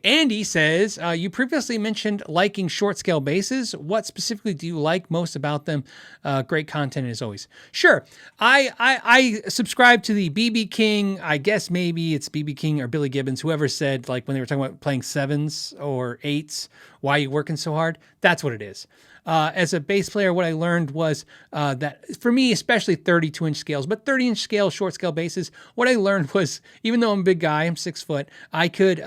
Andy says, you previously mentioned liking short scale basses. What specifically do you like most about them? Great content as always. Sure. I subscribe to the BB King. I guess maybe it's BB King or Billy Gibbons, whoever said, like when they were talking about playing 7s or 8s, why are you working so hard? That's what it is. As a bass player, what I learned was that for me, especially 32-inch scales, but 30-inch scale, short scale basses, what I learned was, even though I'm a big guy, I'm 6 foot, I could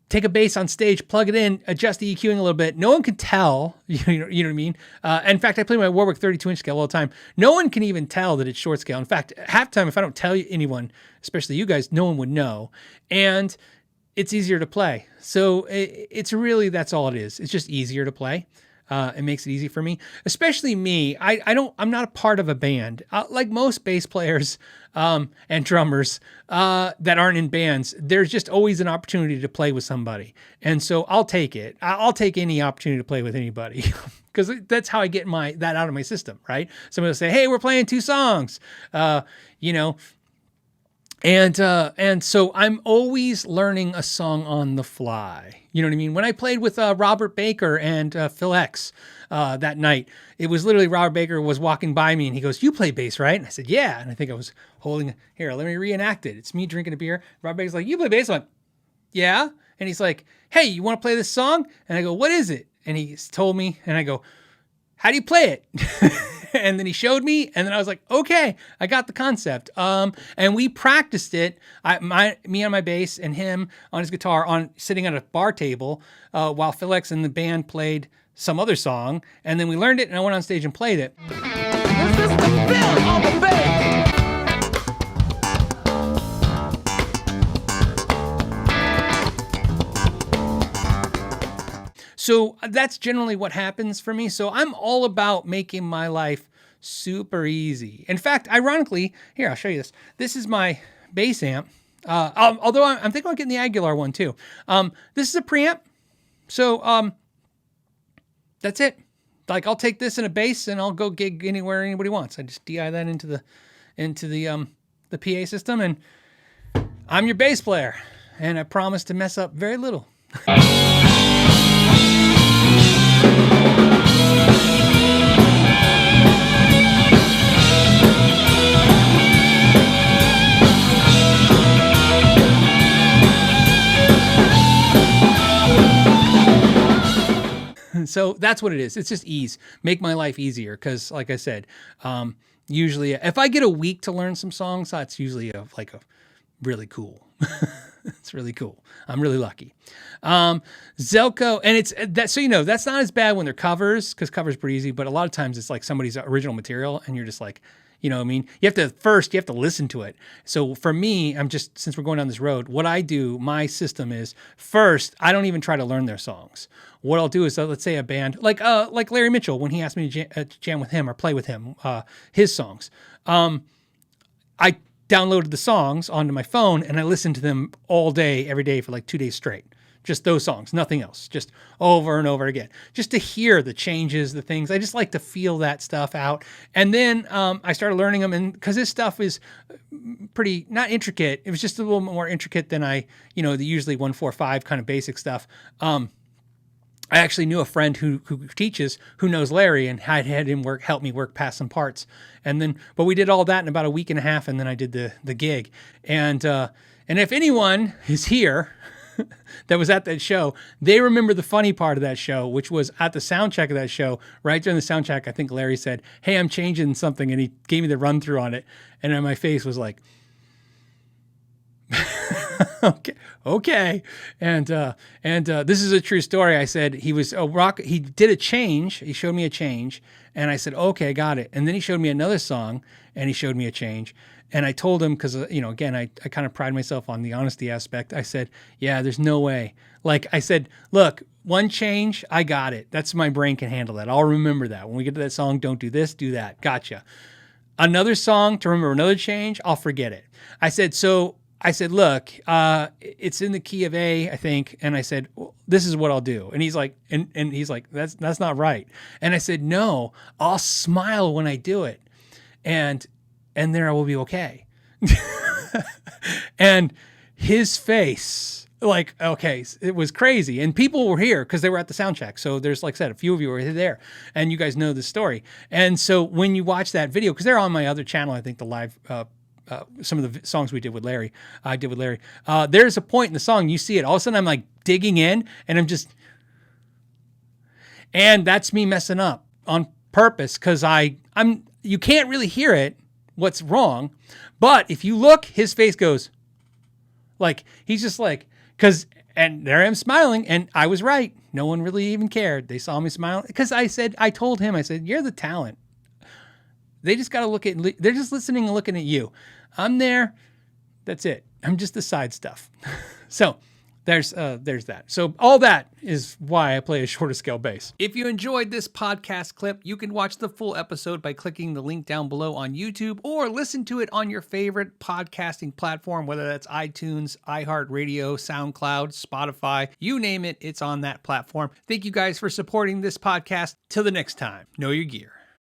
take a bass on stage, plug it in, adjust the EQing a little bit. No one could tell, you know what I mean? In fact, I play my Warwick 32-inch scale all the time. No one can even tell that it's short scale. In fact, half the time, if I don't tell anyone, especially you guys, no one would know. And it's easier to play. So it's really, that's all it is. It's just easier to play. It makes it easy for me, especially me. I'm not a part of a band. Like most bass players and drummers that aren't in bands, there's just always an opportunity to play with somebody. And so I'll take it. I'll take any opportunity to play with anybody because that's how I get that out of my system, right? Somebody will say, hey, we're playing 2 songs, And so I'm always learning a song on the fly. You know what I mean? When I played with Robert Baker and Phil X that night, it was literally Robert Baker was walking by me and he goes, you play bass, right? And I said, yeah. And I think I was holding, here, let me reenact it. It's me drinking a beer. Robert Baker's like, you play bass? I went, yeah. And he's like, hey, you want to play this song? And I go, what is it? And he told me, and I go, how do you play it? And then he showed me, and then I was like, okay, I got the concept. And we practiced it, me on my bass and him on his guitar, sitting at a bar table while Phil X and the band played some other song. And then we learned it, and I went on stage and played it. This is the Phil on the bass. So that's generally what happens for me. So I'm all about making my life super easy. In fact, ironically, here, I'll show you this. This is my bass amp. Although I'm thinking about getting the Aguilar one too. This is a preamp. So that's it. Like I'll take this in a bass and I'll go gig anywhere anybody wants. I just DI that into the PA system and I'm your bass player. And I promise to mess up very little. So that's what it is. It's just ease. Make my life easier. Because like I said, usually if I get a week to learn some songs, that's usually a really cool. It's really cool. I'm really lucky. Zelko, and it's that, so, that's not as bad when they're covers, because covers are pretty easy, but a lot of times it's like somebody's original material and you're just like, you know what I mean? You have to listen to it. So for me, since we're going down this road, what I do, my system is first, I don't even try to learn their songs. What I'll do is, let's say a band, like Larry Mitchell, when he asked me to jam with him or play with him, his songs, I downloaded the songs onto my phone and I listened to them all day, every day for like 2 days straight. Just those songs, nothing else, just over and over again, just to hear the changes, the things. I just like to feel that stuff out. And then I started learning them, and because this stuff is pretty, not intricate, it was just a little more intricate than the usually 1-4-5 kind of basic stuff. I actually knew a friend who teaches, who knows Larry, and had him help me work past some parts. But we did all that in about a week and a half, and then I did the gig. And if anyone is here that was at that show, they remember the funny part of that show, which was at the sound check of that show. Right during the sound check, I think Larry said, hey, I'm changing something, and he gave me the run through on it, and then my face was like, okay. And this is a true story. I said he did a change. He showed me a change, and I said, okay, got it. And then he showed me another song, and he showed me a change. And I told him, because, again, I kind of pride myself on the honesty aspect. I said, yeah, there's no way. Like I said, look, one change, I got it. That's my brain can handle that. I'll remember that. When we get to that song, don't do this, do that. Gotcha. Another song to remember another change, I'll forget it. I said, look, it's in the key of A, I think. And I said, well, this is what I'll do. And he's like, and he's like, that's not right. And I said, no, I'll smile when I do it. And then I will be okay. And his face, like, okay, it was crazy. And people were here because they were at the sound check. So there's, like I said, a few of you were there and you guys know the story. And so when you watch that video, because they're on my other channel, I think the live, some of the songs I did with Larry, there's a point in the song, you see it, all of a sudden I'm like digging in and and that's me messing up on purpose. Cause you can't really hear it, what's wrong. But if you look, his face goes like, he's just like, and there I am smiling, and I was right. No one really even cared. They saw me smile because I told him, you're the talent. They just got to they're just listening and looking at you. I'm there. That's it. I'm just the side stuff. So there's that. So all that is why I play a shorter scale bass. If you enjoyed this podcast clip, you can watch the full episode by clicking the link down below on YouTube or listen to it on your favorite podcasting platform, whether that's iTunes, iHeartRadio, SoundCloud, Spotify, you name it, it's on that platform. Thank you guys for supporting this podcast. Till the next time, know your gear.